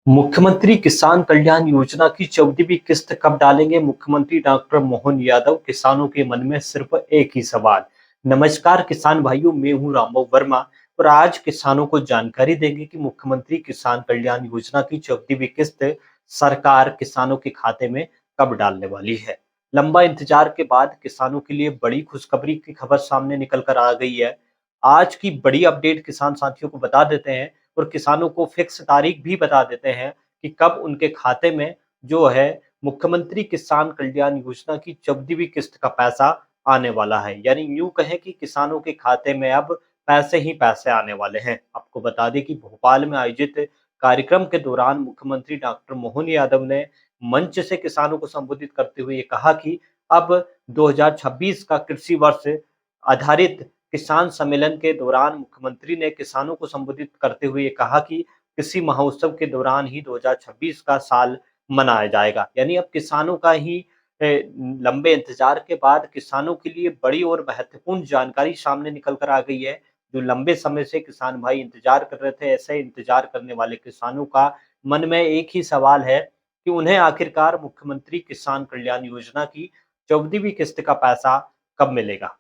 मुख्यमंत्री किसान कल्याण योजना की 14वीं किस्त कब डालेंगे? मुख्यमंत्री डॉक्टर मोहन यादव। किसानों के मन में सिर्फ एक ही सवाल। नमस्कार किसान भाइयों, मैं हूं रामबाबू वर्मा और आज किसानों को जानकारी देंगे कि मुख्यमंत्री किसान कल्याण योजना की 14वीं किस्त सरकार किसानों के खाते में कब डालने वाली है। लंबा इंतजार के बाद किसानों के लिए बड़ी खुशखबरी की खबर सामने निकल कर आ गई है। आज की बड़ी अपडेट किसान साथियों को बता देते हैं और किसानों को फिक्स तारीख भी बता देते हैं कि कब उनके खाते में जो है मुख्यमंत्री किसान कल्याण योजना की 14वीं किस्त का पैसा आने वाला है। यानी यूं कहें कि किसानों के खाते में अब पैसे ही पैसे आने वाले हैं। आपको बता दें कि भोपाल में आयोजित कार्यक्रम के दौरान मुख्यमंत्री डॉक्टर मोहन यादव ने मंच से किसानों को संबोधित करते हुए ये कहा कि अब 2026 का कृषि वर्ष आधारित किसान सम्मेलन के दौरान मुख्यमंत्री ने किसानों को संबोधित करते हुए कहा कि कृषि महोत्सव के दौरान ही 2026 का साल मनाया जाएगा। यानी अब किसानों का ही लंबे इंतजार के बाद किसानों के लिए बड़ी और महत्वपूर्ण जानकारी सामने निकल कर आ गई है। जो लंबे समय से किसान भाई इंतजार कर रहे थे, ऐसे इंतजार करने वाले किसानों का मन में एक ही सवाल है कि उन्हें आखिरकार मुख्यमंत्री किसान कल्याण योजना की 14वीं किस्त का पैसा कब मिलेगा।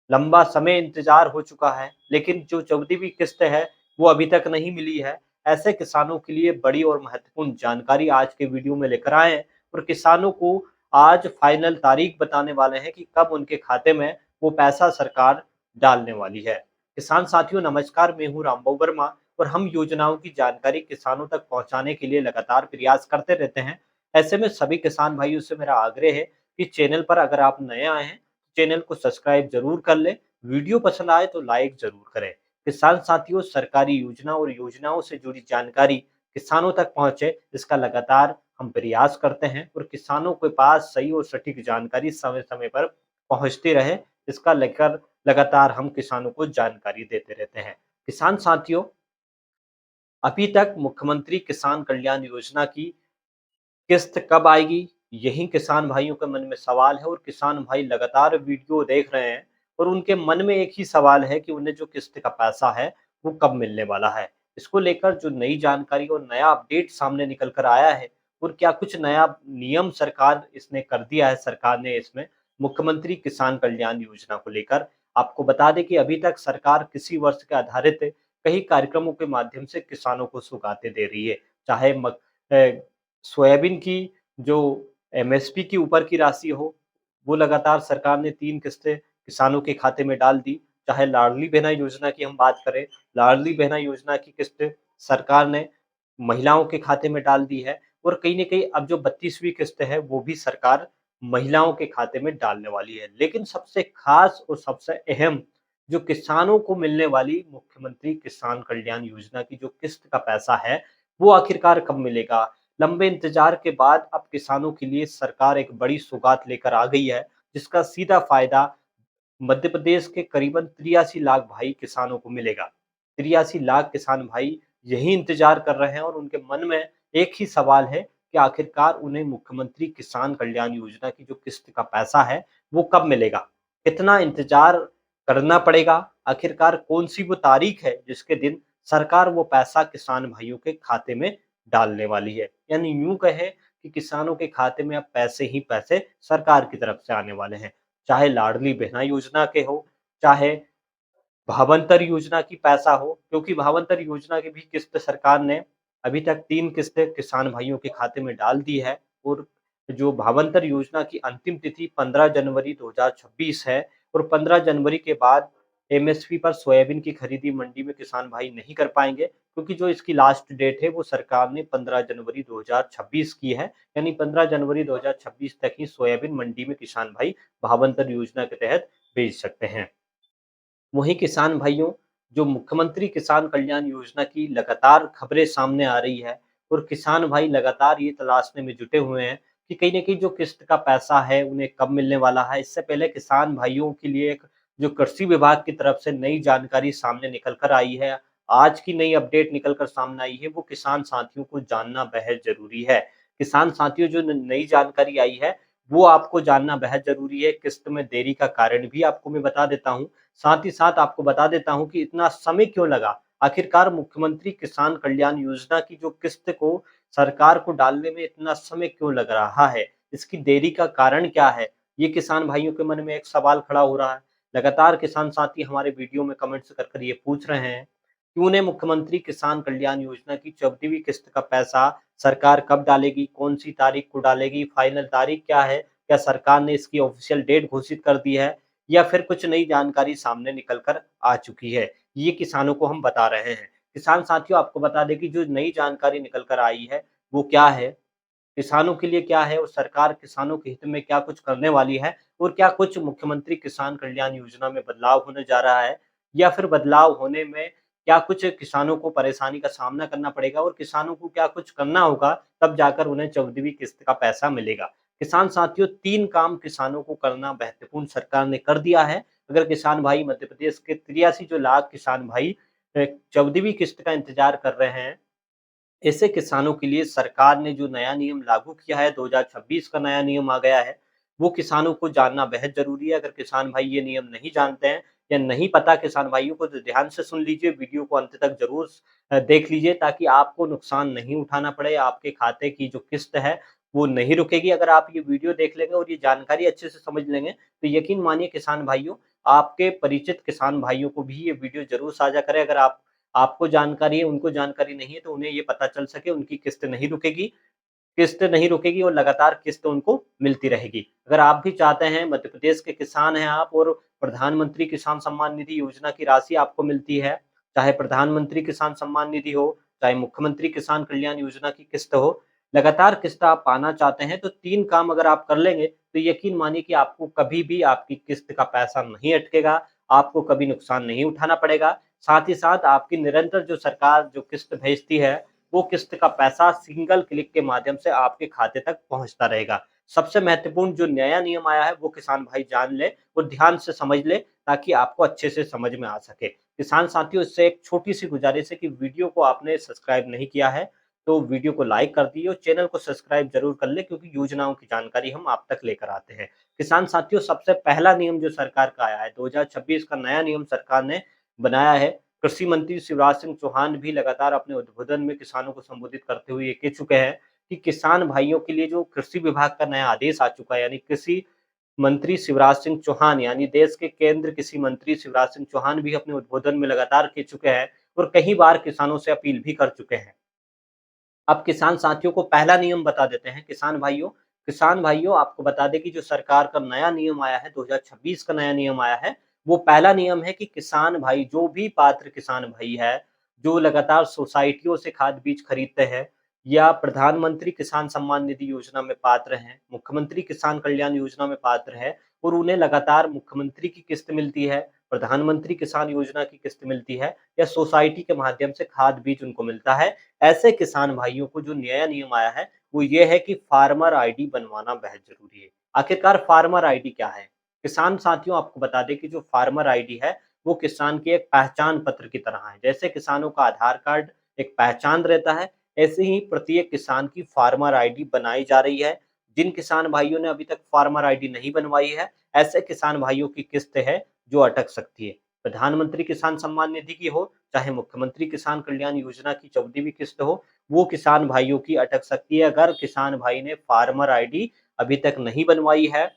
लंबा समय इंतजार हो चुका है, लेकिन जो 14वीं किस्त है, वो अभी तक नहीं मिली है। ऐसे किसानों के लिए बड़ी और महत्वपूर्ण जानकारी आज के वीडियो में लेकर आए हैं और किसानों को आज फाइनल तारीख बताने वाले हैं कि कब उनके खाते में वो पैसा सरकार डालने वाली है। किसान साथियों नमस्कार, मैं हूँ रामबाबू वर्मा और हम योजनाओं की जानकारी किसानों तक पहुँचाने के लिए लगातार प्रयास करते रहते हैं। ऐसे में सभी किसान भाइयों से मेरा आग्रह है कि चैनल पर अगर आप नए आए हैं, चैनल को सब्सक्राइब जरूर कर लें। वीडियो पसंद आए तो लाइक जरूर करें। किसान साथियों, सरकारी योजना और योजनाओं से जुड़ी जानकारी किसानों तक पहुंचे, इसका लगातार हम प्रयास करते हैं और किसानों के पास सही और सटीक जानकारी समय समय पर पहुंचती रहे, इसका लेकर लगातार हम किसानों को जानकारी देते रहते हैं। किसान साथियों, अभी तक मुख्यमंत्री किसान कल्याण योजना की किस्त कब आएगी? यही किसान भाइयों के मन में सवाल है और किसान भाई लगातार वीडियो देख रहे हैं और उनके मन में एक ही सवाल है कि उन्हें जो किस्त का पैसा है, वो कब मिलने वाला है। इसको लेकर जो नई जानकारी और नया अपडेट सामने निकल कर आया है और क्या कुछ नया नियम सरकार इसने कर दिया है, सरकार ने इसमें मुख्यमंत्री किसान कल्याण योजना को लेकर। आपको बता दें कि अभी तक सरकार कृषि वर्ष के आधारित कई कार्यक्रमों के माध्यम से किसानों को सौगातें दे रही है। चाहे सोयाबीन की जो एमएसपी की ऊपर की राशि हो, वो लगातार सरकार ने 3 किस्तें किसानों के खाते में डाल दी। चाहे लाडली बहना योजना की हम बात करें, लाडली बहना योजना की किस्त सरकार ने महिलाओं के खाते में डाल दी है और कहीं न कहीं अब जो 32वीं किस्त है, वो भी सरकार महिलाओं के खाते में डालने वाली है। लेकिन सबसे खास और सबसे अहम जो किसानों को मिलने वाली मुख्यमंत्री किसान कल्याण योजना की जो किस्त का पैसा है, वो आखिरकार कब मिलेगा? लंबे इंतजार के बाद अब किसानों के लिए सरकार एक बड़ी सौगात लेकर आ गई है, जिसका सीधा फायदा मध्य प्रदेश के करीबन 83 लाख भाई किसानों को मिलेगा। 83 लाख किसान भाई यही इंतजार कर रहे हैं और उनके मन में एक ही सवाल है कि आखिरकार उन्हें मुख्यमंत्री किसान कल्याण योजना की जो किस्त का पैसा है, वो कब मिलेगा? कितना इंतजार करना पड़ेगा? आखिरकार कौन-सी वो तारीख है जिसके दिन सरकार वो पैसा किसान भाइयों के खाते में डालने वाली है? यानी यूँ कहें कि किसानों के खाते में अब पैसे ही पैसे सरकार की तरफ से आने वाले हैं। चाहे लाडली बहना योजना के हो, चाहे भावंतर योजना की पैसा हो, क्योंकि भावंतर योजना की भी किस्त सरकार ने अभी तक 3 किस्तें किसान भाइयों के खाते में डाल दी है और जो भावंतर योजना की अंतिम तिथि 15 जनवरी 2026 है और 15 जनवरी के बाद एमएसपी पर सोयाबीन की खरीदी मंडी में किसान भाई नहीं कर पाएँगे, क्योंकि जो इसकी लास्ट डेट है वो सरकार ने 15 जनवरी 2026 की है। यानी 15 जनवरी 2026 तक ही सोयाबीन मंडी में किसान भाई भावांतर योजना के तहत बेच सकते हैं। वहीं किसान भाइयों, जो मुख्यमंत्री किसान कल्याण योजना की लगातार खबरें सामने आ रही है और किसान भाई लगातार ये तलाशने में जुटे हुए हैं कि कहीं न कहीं जो किस्त का पैसा है, उन्हें कब मिलने वाला है। इससे पहले किसान भाइयों के लिए एक जो कृषि विभाग की तरफ से नई जानकारी सामने निकल कर आई है, आज की नई अपडेट निकल कर सामने आई है, वो किसान साथियों को जानना बेहद ज़रूरी है। किसान साथियों, जो न नई जानकारी आई है, वो आपको जानना बेहद ज़रूरी है। किस्त में देरी का कारण भी आपको मैं बता देता हूँ। साथ ही साथ आपको बता देता हूँ कि इतना समय क्यों लगा। आखिरकार मुख्यमंत्री किसान कल्याण योजना की जो किस्त को सरकार को डालने में इतना समय क्यों लग रहा है? इसकी देरी का कारण क्या है? ये किसान भाइयों के मन में एक सवाल खड़ा हो रहा है। लगातार किसान साथी हमारे वीडियो में कमेंट्स कर कर ये पूछ रहे हैं कि उन्हें मुख्यमंत्री किसान कल्याण योजना की 14वीं किस्त का पैसा सरकार कब डालेगी? कौन-सी तारीख को डालेगी? फाइनल तारीख क्या है? क्या सरकार ने इसकी ऑफ़िशियल डेट घोषित कर दी है या फिर कुछ नई जानकारी सामने निकल कर आ चुकी है? ये किसानों को हम बता रहे हैं। किसान साथियों आपको बता दें कि जो नई जानकारी निकल कर आई है, वो क्या है? किसानों के लिए क्या है और सरकार किसानों के हित में क्या कुछ करने वाली है और क्या कुछ मुख्यमंत्री किसान कल्याण योजना में बदलाव होने जा रहा है या फिर बदलाव होने में क्या कुछ किसानों को परेशानी का सामना करना पड़ेगा और किसानों को क्या कुछ करना होगा तब जाकर उन्हें 14वीं किस्त का पैसा मिलेगा। किसान साथियों 3 काम किसानों को करना महत्वपूर्ण सरकार ने कर दिया है। अगर किसान भाई मध्य प्रदेश के 83 जो लाख किसान भाई 14वीं किस्त का इंतजार कर रहे हैं, ऐसे किसानों के लिए सरकार ने जो नया नियम लागू किया है, 2026 का नया नियम आ गया है, वो किसानों को जानना बेहद ज़रूरी है। अगर किसान भाई ये नियम नहीं जानते हैं या नहीं पता किसान भाइयों को, तो ध्यान से सुन लीजिए, वीडियो को अंत तक ज़रूर देख लीजिए ताकि आपको नुकसान नहीं उठाना पड़े। आपके खाते की जो किस्त है, वो नहीं रुकेगी। अगर आप ये वीडियो देख लेंगे और ये जानकारी अच्छे से समझ लेंगे, तो यकीन मानिए किसान भाइयों, आपके परिचित किसान भाइयों को भी ये वीडियो ज़रूर साझा करें। अगर आपको जानकारी है, उनको जानकारी नहीं है, तो उन्हें ये पता चल सके उनकी किस्त नहीं रुकेगी और लगातार किस्त उनको मिलती रहेगी। अगर आप भी चाहते हैं, मध्य प्रदेश के किसान हैं आप और प्रधानमंत्री किसान सम्मान निधि योजना की राशि आपको मिलती है, चाहे प्रधानमंत्री किसान सम्मान निधि हो, चाहे मुख्यमंत्री किसान कल्याण योजना की किस्त हो, लगातार किस्त आप पाना चाहते हैं, तो 3 काम अगर आप कर लेंगे, तो यकीन मानिए कि आपको कभी भी आपकी किस्त का पैसा नहीं अटकेगा, आपको कभी नुकसान नहीं उठाना पड़ेगा। साथ ही साथ आपकी निरंतर जो सरकार जो किस्त भेजती है, वो किस्त का पैसा सिंगल क्लिक के माध्यम से आपके खाते तक पहुँचता रहेगा। सबसे महत्वपूर्ण जो नया नियम आया है, वो किसान भाई जान लें और ध्यान से समझ लें ताकि आपको अच्छे से समझ में आ सके। किसान साथियों, इससे एक छोटी-सी गुजारिश है कि वीडियो को आपने सब्सक्राइब नहीं किया है, तो वीडियो को लाइक कर दिए और चैनल को सब्सक्राइब ज़रूर कर लें क्योंकि योजनाओं की जानकारी हम आप तक लेकर आते हैं। किसान साथियों, सबसे पहला नियम जो सरकार का आया है, 2026 का नया नियम सरकार ने बनाया है। कृषि मंत्री शिवराज सिंह चौहान भी लगातार अपने उद्बोधन में किसानों को संबोधित करते हुए ये कह चुके हैं कि किसान भाइयों के लिए जो कृषि विभाग का नया आदेश आ चुका है, यानी कृषि मंत्री शिवराज सिंह चौहान, यानी देश के केंद्र कृषि मंत्री शिवराज सिंह चौहान भी अपने उद्बोधन में लगातार कह चुके हैं और कई बार किसानों से अपील भी कर चुके हैं। अब किसान साथियों को पहला नियम बता देते हैं। किसान भाइयों आपको बता दें कि जो सरकार का नया नियम आया है, 2026 का नया नियम आया है, वो पहला नियम है कि किसान भाई, जो भी पात्र किसान भाई है, जो लगातार सोसाइटियों से खाद बीज खरीदते हैं या प्रधानमंत्री किसान सम्मान निधि योजना में पात्र हैं, मुख्यमंत्री किसान कल्याण योजना में पात्र है और उन्हें लगातार मुख्यमंत्री की किस्त मिलती है, प्रधानमंत्री किसान योजना की किस्त मिलती है या सोसाइटी के माध्यम से खाद बीज उनको मिलता है। ऐसे किसान भाइयों को जो नया नियम आया है, वो ये है कि फार्मर आईडी बनवाना बेहद ज़रूरी है। आखिरकार फार्मर आईडी क्या है? किसान साथियों आपको बता दें कि जो फार्मर आईडी है, वो किसान की एक पहचान पत्र की तरह है। जैसे किसानों का आधार कार्ड एक पहचान रहता है, ऐसे ही प्रत्येक किसान की फार्मर आईडी बनाई जा रही है। जिन किसान भाइयों ने अभी तक फार्मर आईडी नहीं बनवाई है, ऐसे किसान भाइयों की किस्त है जो अटक सकती है। प्रधानमंत्री किसान सम्मान निधि की हो, चाहे मुख्यमंत्री किसान कल्याण योजना की 14वीं किस्त हो, वो किसान भाइयों की अटक सकती है अगर किसान भाई ने फार्मर आईडी अभी तक नहीं बनवाई है,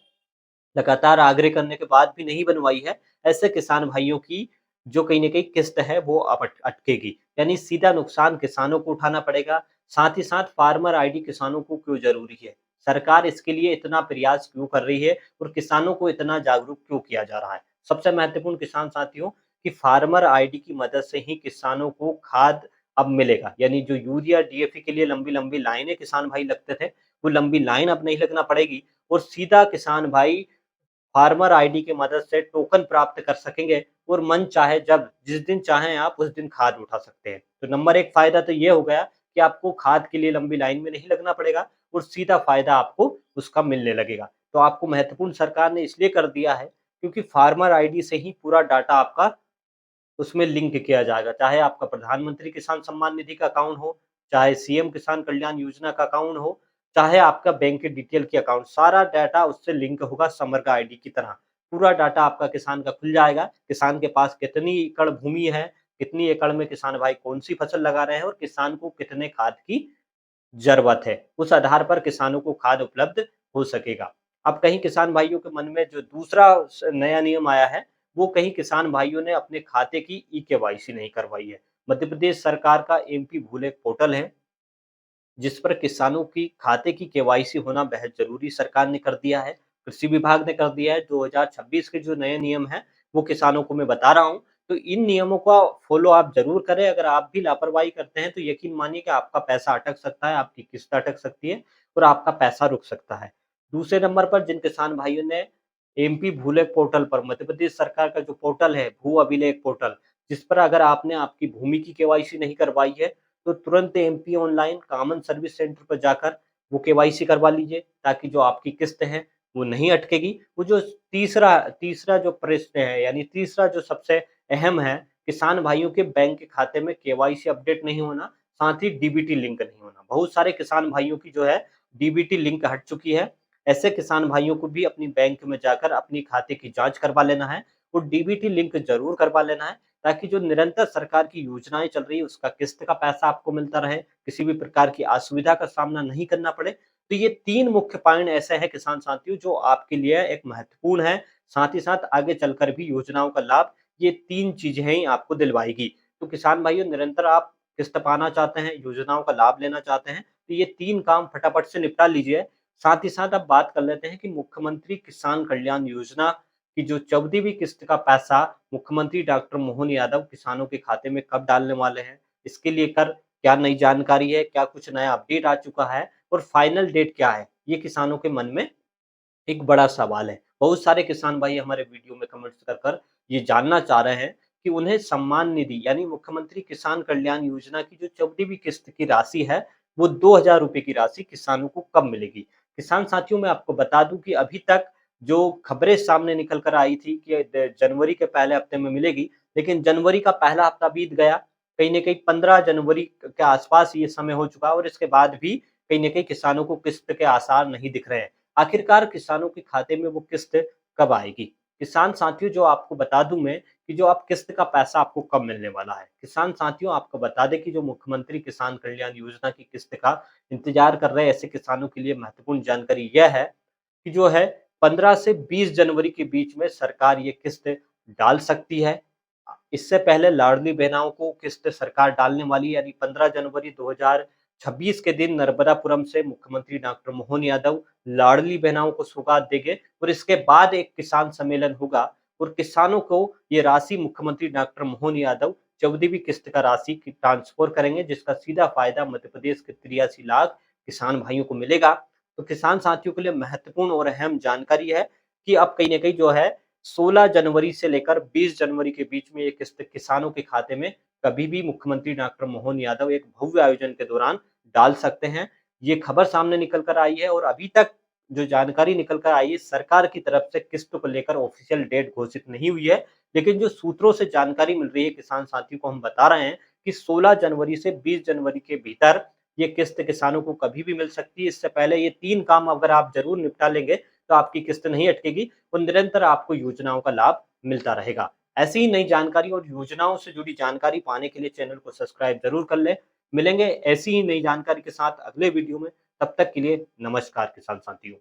लगातार आग्रह करने के बाद भी नहीं बनवाई है, ऐसे किसान भाइयों की जो कहीं न कहीं किस्त है वो अब अटकेगी। यानी सीधा नुकसान किसानों को उठाना पड़ेगा। साथ ही साथ फार्मर आईडी किसानों को क्यों ज़रूरी है? सरकार इसके लिए इतना प्रयास क्यों कर रही है और किसानों को इतना जागरूक क्यों किया जा रहा है? सबसे महत्वपूर्ण किसान साथियों कि फार्मर आईडी की मदद से ही किसानों को खाद अब मिलेगा। यानी जो यूरिया, डीएपी के लिए लंबी-लंबी लाइनें किसान भाई लगते थे, वो लंबी लाइन अब नहीं लगना पड़ेगी और सीधा किसान भाई फार्मर आईडी की मदद से टोकन प्राप्त कर सकेंगे और मन चाहे जब जिस दिन चाहें आप उस दिन खाद उठा सकते हैं। तो नंबर 1 फ़ायदा तो ये हो गया कि आपको खाद के लिए लंबी लाइन में नहीं लगना पड़ेगा और सीधा फ़ायदा आपको उसका मिलने लगेगा। तो आपको महत्वपूर्ण सरकार ने इसलिए कर दिया है क्योंकि फार्मर आईडी से ही पूरा डाटा आपका उसमें लिंक किया जाएगा। चाहे आपका प्रधानमंत्री किसान सम्मान निधि का अकाउंट हो, चाहे सीएम किसान कल्याण योजना का अकाउंट हो, चाहे आपका बैंक के डिटेल की अकाउंट, सारा डाटा उससे लिंक होगा समग्र आईडी की तरह। पूरा डाटा आपका किसान का खुल जाएगा, किसान के पास कितनी एकड़ भूमि है, कितनी एकड़ में किसान भाई कौन सी फसल लगा रहे हैं और किसान को कितने खाद की ज़रूरत है। उस आधार पर किसानों को खाद उपलब्ध हो सकेगा। अब कहीं किसान भाइयों के मन में जो दूसरा नया नियम आया है, वो कहीं किसान भाइयों ने अपने खाते की ई-केवाईसी नहीं करवाई है। मध्य प्रदेश सरकार का एमपी भूल एक पोर्टल है, जिस पर किसानों की खाते की केवाईसी होना बेहद ज़रूरी सरकार ने कर दिया है। कृषि विभाग ने कर दिया है। 2026 के जो नए नियम हैं, वो किसानों को मैं बता रहा हूँ। तो इन नियमों का फ़ॉलो आप ज़रूर करें। अगर आप भी लापरवाही करते हैं, तो यकीन मानिए कि आपका पैसा अटक सकता है, आपकी किस्त अटक सकती है और आपका पैसा रुक सकता है। दूसरे नंबर पर जिन किसान भाइयों ने एमपी भूलेख पोर्टल पर मध्य प्रदेश सरकार का जो पोर्टल है, भू अभिलेख पोर्टल, जिस पर अगर आपने आपकी भूमि की केवाईसी नहीं करवाई है, तो तुरंत MP online common service centre पर जाकर वो केवाईसी करवा लीजिए, ताकि जो आपकी किस्त है, वो नहीं अटकेगी। वो जो तीसरा तीसरा जो प्रश्न है, यानी तीसरा जो सबसे अहम है, किसान भाइयों के बैंक के खाते में केवाईसी अपडेट नहीं होना, साथ ही डीबीटी लिंक नहीं होना। बहुत सारे किसान भाइयों की जो है डीबीटी लिंक हट चुकी है। ऐसे किसान भाइयों को भी अपनी बैंक में जाकर अपनी खाते की जाँच करवा लेना है और डीबीटी लिंक ज़रूर करवा लेना है, ताकि जो निरंतर सरकार की योजनाएँ चल रही है, उसका किस्त का पैसा आपको मिलता रहे, किसी भी प्रकार की असुविधा का सामना नहीं करना पड़े। तो ये 3 मुख्य पॉइंट ऐसे हैं किसान साथियों, जो आपके लिए एक महत्वपूर्ण है, साथ ही साथ आगे चलकर भी योजनाओं का लाभ ये 3 चीज़ें ही आपको दिलवाएगी। तो किसान भाइयों, निरंतर आप किस्त पाना चाहते हैं, योजनाओं का लाभ लेना चाहते हैं, तो ये 3 काम फटाफट से निपटा लीजिए। साथ ही साथ अब बात कर लेते हैं कि मुख्यमंत्री किसान कल्याण योजना की जो 14वीं किस्त का पैसा मुख्यमंत्री डॉक्टर मोहन यादव किसानों के खाते में कब डालने वाले हैं? इसके लेकर क्या नई जानकारी है? क्या कुछ नया अपडेट आ चुका है? और फाइनल डेट क्या है? ये किसानों के मन में एक बड़ा सवाल है। बहुत सारे किसान भाई हमारे वीडियो में कमेंट्स कर कर ये जानना चाह रहे हैं कि उन्हें सम्मान निधि यानी मुख्यमंत्री किसान कल्याण योजना की जो 14वीं किस्त की राशि है, वो 2000 रुपए की राशि किसानों को कब मिलेगी? किसान साथियों, मैं आपको बता दूँ कि अभी तक जो खबरें सामने निकल कर आई थी कि जनवरी के पहले हफ्ते में मिलेगी, लेकिन जनवरी का पहला हफ्ता बीत गया। कहीं न कहीं 15 जनवरी के आसपास ये समय हो चुका है और इसके बाद भी कहीं न कहीं किसानों को किस्त के आसार नहीं दिख रहे हैं। आखिरकार किसानों के खाते में वो किस्त कब आएगी? किसान साथियों, जो आपको बता दूँ मैं कि जो आप किस्त का पैसा आपको कब मिलने वाला है। किसान साथियों, आपको बता दें कि जो मुख्यमंत्री किसान कल्याण योजना की किस्त का इंतज़ार कर रहे ऐसे किसानों के लिए महत्वपूर्ण जानकारी यह है कि जो है 15 से 20 जनवरी के बीच में सरकार ये किस्त डाल सकती है। इससे पहले लाडली बहनाओं को किस्त सरकार डालने वाली है, यानी 15 जनवरी 2026 के दिन नर्मदापुरम से मुख्यमंत्री डॉक्टर मोहन यादव लाडली बहनाओं को सौगात देंगे और इसके बाद एक किसान सम्मेलन होगा और किसानों को ये राशि मुख्यमंत्री डॉक्टर मोहन यादव 14वीं किस्त का राशि की ट्रांसफर करेंगे, जिसका सीधा फायदा मध्य प्रदेश के 83 लाख किसान भाइयों को मिलेगा। तो किसान साथियों के लिए महत्वपूर्ण और अहम जानकारी है कि अब कहीं न कहीं जो है 16 जनवरी से लेकर 20 जनवरी के बीच में ये किस्त किसानों के खाते में कभी भी मुख्यमंत्री डॉक्टर मोहन यादव एक भव्य आयोजन के दौरान डाल सकते हैं। ये खबर सामने निकल कर आई है और अभी तक जो जानकारी निकल कर आई है, सरकार की तरफ से किस्त को लेकर ऑफिशियल डेट घोषित नहीं हुई है। लेकिन जो सूत्रों से जानकारी मिल रही है किसान साथियों को, हम बता रहे हैं कि 16 जनवरी से 20 जनवरी के भीतर ये किस्त किसानों को कभी भी मिल सकती है। इससे पहले ये 3 काम अगर आप ज़रूर निपटा लेंगे, तो आपकी किस्त नहीं अटकेगी और निरंतर आपको योजनाओं का लाभ मिलता रहेगा। ऐसी ही नई जानकारी और योजनाओं से जुड़ी जानकारी पाने के लिए चैनल को सब्सक्राइब ज़रूर कर लें। मिलेंगे ऐसी ही नई जानकारी के साथ अगले वीडियो में। तब तक के लिए नमस्कार किसान साथियों।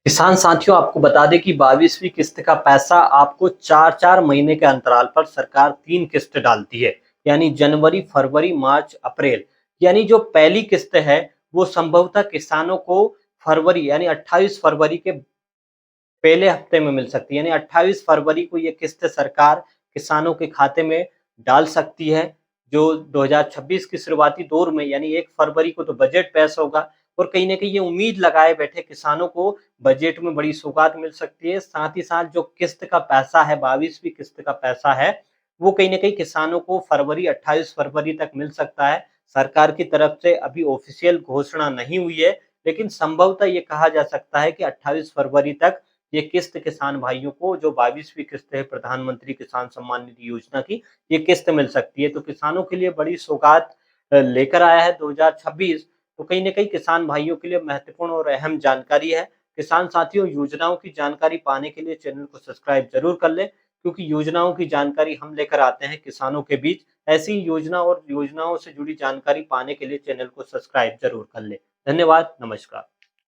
किसान साथियों, आपको बता दें कि 22वीं किस्त का पैसा आपको 4-4 महीने के अंतराल पर सरकार 3 किस्त डालती है। यानी जनवरी, फरवरी, मार्च, अप्रैल। यानी जो पहली किस्त है, वो संभवतः किसानों को फरवरी यानी 28 फरवरी के पहले हफ्ते में मिल सकती है, यानी 28 फरवरी को ये किस्त सरकार किसानों के खाते में डाल सकती है। जो 2026 की शुरुआती दौर में यानी 1 फरवरी को तो बजट पेश होगा और कहीं न कहीं ये उम्मीद लगाए बैठे किसानों को बजट में बड़ी सौगात मिल सकती है। साथ ही साथ जो किस्त का पैसा है, 22वीं किस्त का पैसा है, वो कहीं न कहीं किसानों को फरवरी 28 फरवरी तक मिल सकता है। सरकार की तरफ से अभी ऑफ़िशियल घोषणा नहीं हुई है, लेकिन संभवतः ये कहा जा सकता है कि 28 फरवरी तक ये किस्त किसान भाइयों को, जो 22वीं किस्त है प्रधानमंत्री किसान सम्मान निधि योजना की, ये किस्त मिल सकती है। तो किसानों के लिए बड़ी सौगात लेकर आया है 2026। तो कहीं न कहीं किसान भाइयों के लिए महत्वपूर्ण और अहम जानकारी है। किसान साथियों, योजनाओं की जानकारी पाने के लिए चैनल को सब्सक्राइब ज़रूर कर लें, क्योंकि योजनाओं की जानकारी हम लेकर आते हैं किसानों के बीच। ऐसी ही योजना और योजनाओं से जुड़ी जानकारी पाने के लिए चैनल को सब्सक्राइब जरूर कर ले। धन्यवाद, नमस्कार।